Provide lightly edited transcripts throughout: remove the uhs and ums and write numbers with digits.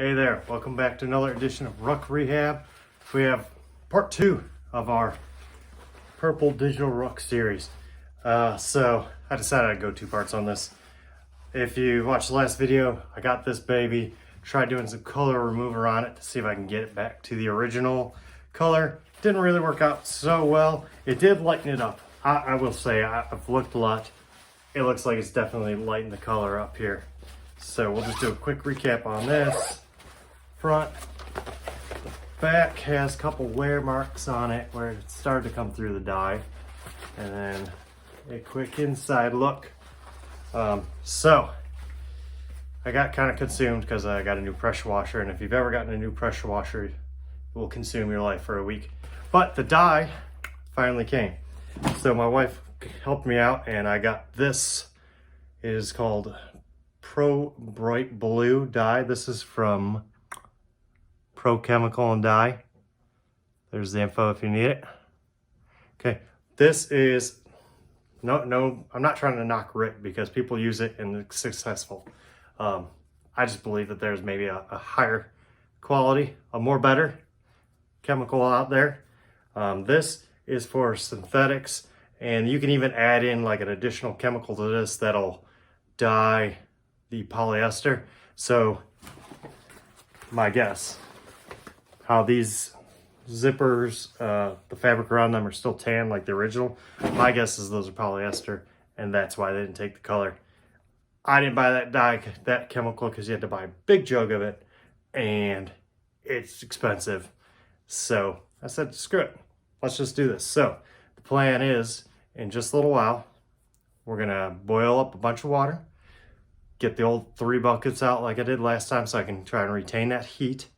Hey there, welcome back to another edition of Ruck Rehab. We have part 2 of our Purple Digital Ruck series. So I decided I'd go 2 parts on this. If you watched the last video, I got this baby, tried doing some color remover on it to see if I can get it back to the original color. Didn't really work out so well. It did lighten it up. I will say, I've looked a lot. It looks like it's definitely lightened the color up here. So we'll just do a quick recap on this. Front, back has a couple wear marks on it where it started to come through the dye. And then a quick inside look. So I got kind of consumed because I got a new pressure washer, and if you've ever gotten a new pressure washer, it will consume your life for a week. But the dye finally came. So my wife helped me out and I got this. It is called Pro Bright Blue dye. This is from Pro Chemical and Dye. There's the info if you need it. Okay, this is no, I'm not trying to knock RIT because people use it and it's successful. I just believe that there's maybe a higher quality, a more better chemical out there. This is for synthetics, and you can even add in like an additional chemical to this that'll dye the polyester. So my guess, how these zippers, the fabric around them are still tan like the original. My guess is those are polyester, and that's why they didn't take the color. I didn't buy that dye, that chemical, because you had to buy a big jug of it, and it's expensive. So I said, screw it, let's just do this. So the plan is, in just a little while, we're gonna boil up a bunch of water, get the old 3 buckets out like I did last time so I can try and retain that heat.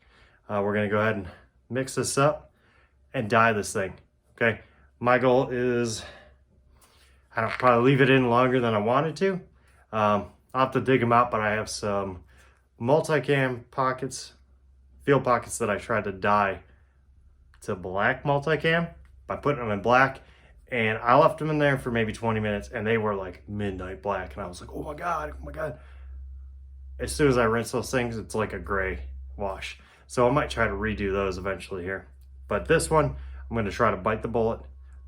We're gonna go ahead and mix this up and dye this thing, okay? My goal is, I don't probably leave it in longer than I wanted to. I'll have to dig them out, but I have some multicam pockets, field pockets that I tried to dye to black multicam by putting them in black, and I left them in there for maybe 20 minutes and they were like midnight black, and I was like, oh my God. As soon as I rinse those things, it's like a gray wash. So I might try to redo those eventually here. But this one, I'm gonna try to bite the bullet,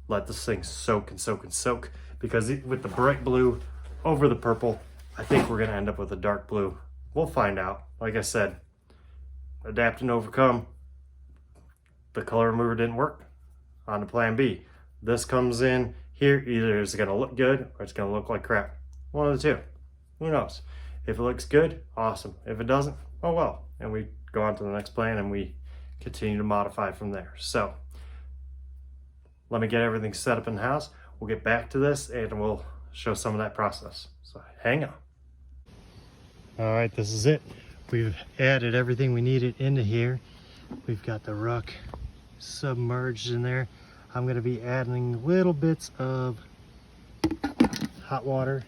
let this thing soak and soak and soak, because with the bright blue over the purple, I think we're gonna end up with a dark blue. We'll find out. Like I said, adapt and overcome. The color remover didn't work. On to plan B. This comes in here, either it's gonna look good or it's gonna look like crap. One of the two. Who knows? If it looks good, awesome. If it doesn't, oh well. And we go on to the next plan and we continue to modify from there. So let me get everything set up in the house. We'll get back to this and we'll show some of that process. So hang on. All right, this is it. We've added everything we needed into here. We've got the ruck submerged in there. I'm gonna be adding little bits of hot water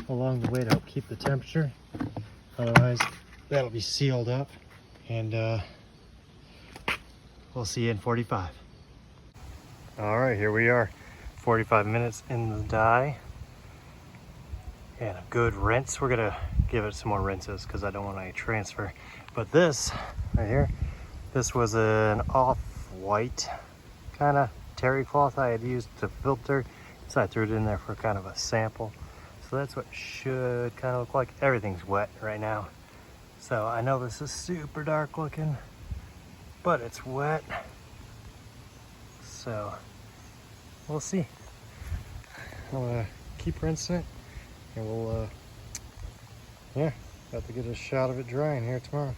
along the way to help keep the temperature. Otherwise, that'll be sealed up, and we'll see you in 45. All right, here we are, 45 minutes in the dye, and a good rinse. We're gonna give it some more rinses because I don't want any transfer. But this right here, this was an off-white kind of terry cloth I had used to filter, so I threw it in there for kind of a sample. So that's what it should kind of look like. Everything's wet right now, so I know this is super dark looking, but it's wet, so we'll see. I'm gonna keep rinsing it, and we'll have to get a shot of it drying here tomorrow.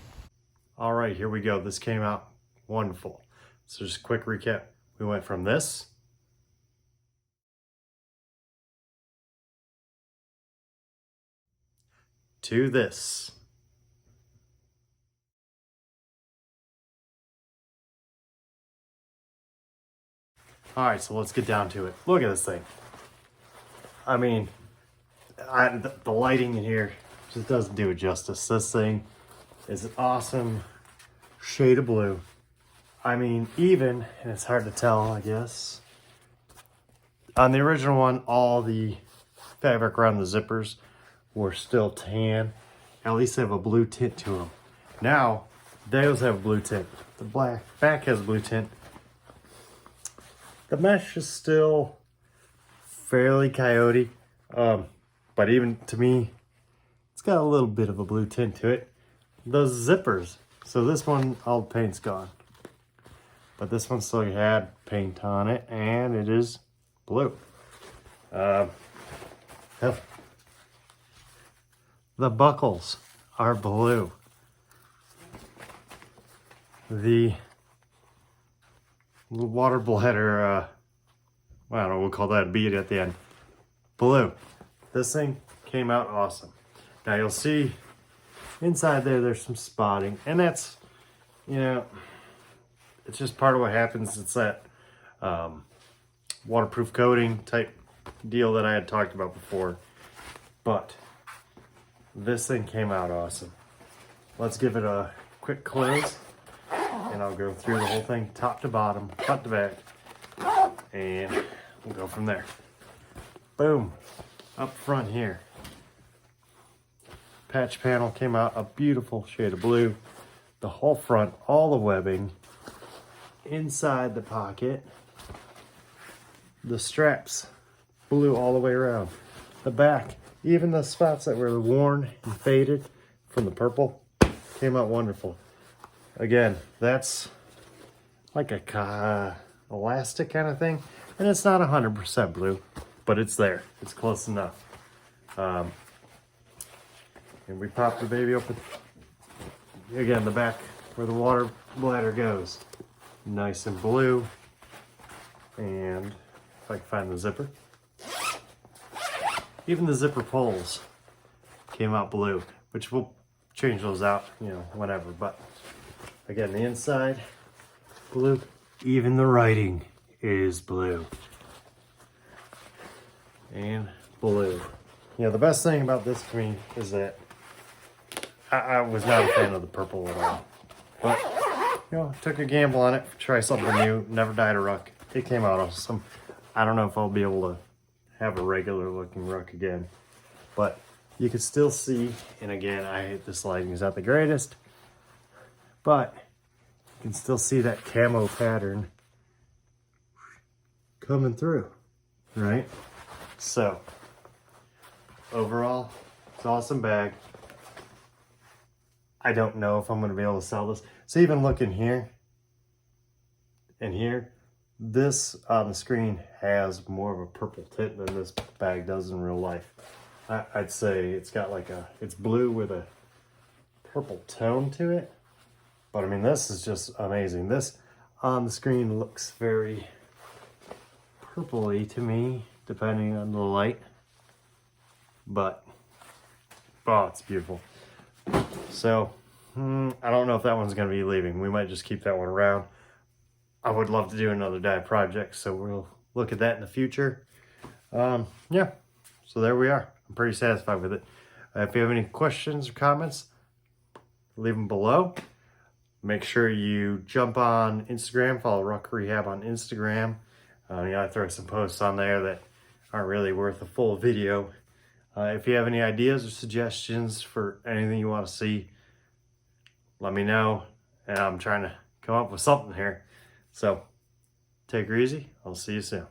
All right, here we go. This came out wonderful. So just a quick recap. We went from this to this. All right, so let's get down to it. Look at this thing. I mean, the lighting in here just doesn't do it justice. This thing is an awesome shade of blue. I mean, even, and it's hard to tell, I guess, on the original one, all the fabric around the zippers were still tan. At least they have a blue tint to them. Now, They also have a blue tint. The black back has a blue tint. The mesh is still fairly coyote, but even to me, it's got a little bit of a blue tint to it. Those zippers. So this one, all the paint's gone. But this one still had paint on it, and it is blue. Hell, the buckles are blue. The water bladder, I don't know, we'll call that a bead at the end. Blue. This thing came out awesome. Now you'll see inside there's some spotting, and that's, you know, it's just part of what happens. It's that waterproof coating type deal that I had talked about before. But this thing came out awesome. Let's give it a quick close, and I'll go through the whole thing top to bottom, front to back, and we'll go from there. Boom. Up front here, patch panel came out a beautiful shade of blue. The whole front, all the webbing inside the pocket, the straps blue all the way around. The back, even the spots that were worn and faded from the purple, came out wonderful. Again, that's like a elastic kind of thing, and it's not 100% blue, but it's there. It's close enough. And we pop the baby open. Again, the back where the water bladder goes, nice and blue. And if I can find the zipper, even the zipper pulls came out blue, which we'll change those out, you know, whenever. But again, the inside blue. Even the writing is blue. And blue. You know, the best thing about this to me is that I was not a fan of the purple at all. But, you know, took a gamble on it, try something new, never dyed a ruck. It came out awesome. I don't know if I'll be able to have a regular looking ruck again, but you can still see, and again, I hate this lighting is not the greatest, but you can still see that camo pattern coming through, right? So, overall, it's an awesome bag. I don't know if I'm going to be able to sell this. So even looking here and here, this on the screen has more of a purple tint than this bag does in real life. I'd say it's got like it's blue with a purple tone to it. But I mean, this is just amazing. This on the screen looks very purpley to me, depending on the light. But, oh, it's beautiful. So, I don't know if that one's going to be leaving. We might just keep that one around. I would love to do another dye project, so we'll look at that in the future. Yeah, so there we are. I'm pretty satisfied with it. If you have any questions or comments, leave them below. Make sure you jump on Instagram, follow Ruck Rehab on Instagram. I throw some posts on there that aren't really worth a full video. If you have any ideas or suggestions for anything you want to see, let me know. And I'm trying to come up with something here. So, take her easy. I'll see you soon.